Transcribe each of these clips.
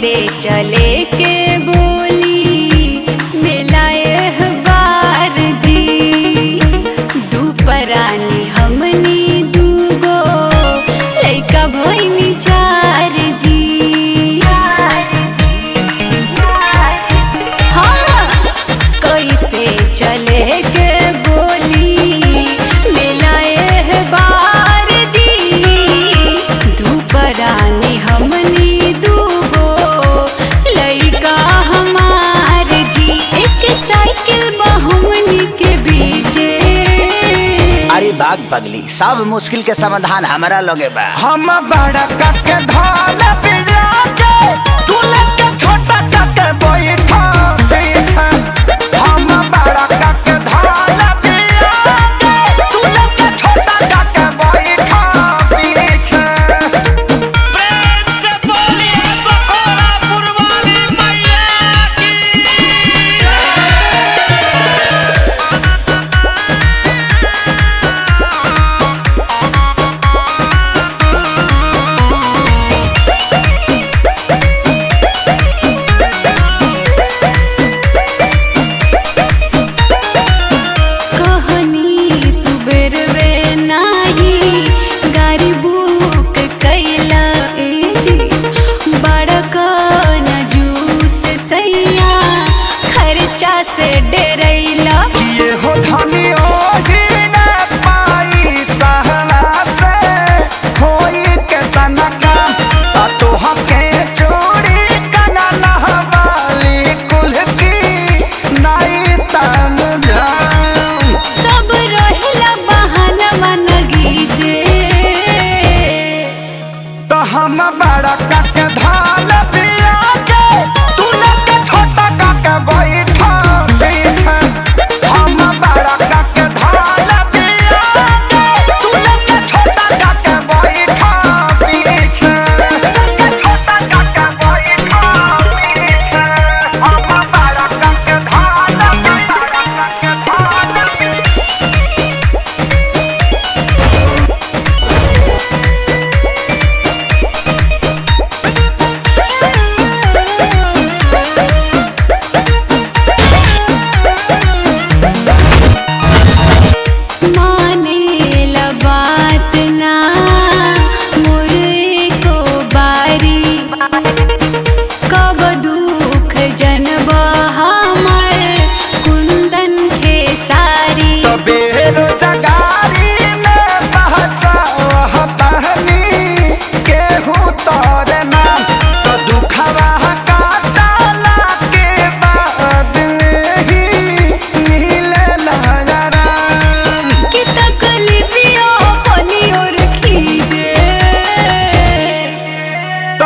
कैसे चले के बोली मिलाए बार जी दुपरानी हमनी दूगो लइका भइनी चार जी। हाँ कैसे चले के बोली मिलाए बार जी दुपरानी हमनी बाग पगली सब मुश्किल के समाधान हमारा लगे बा। हम बड़ा के धान पिला के तू लेके छोटा के बैठा पीछे। हम बड़ा के धान पिला के तू लेके छोटा के बैठा पीछे। प्रेम से बोलिए बकोरा पुरवाली मैया की। से डरैला ये हो धनी ओही न पाई सहला से होई के तनका तो हके चोरी कंगन हवाली कुल की नाई तन जान सब रहला बहाना मन गीजे। तो हम बड़ा के धान पिया के तू लेके छोटा के बैठ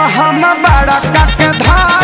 हम बड़ा के धान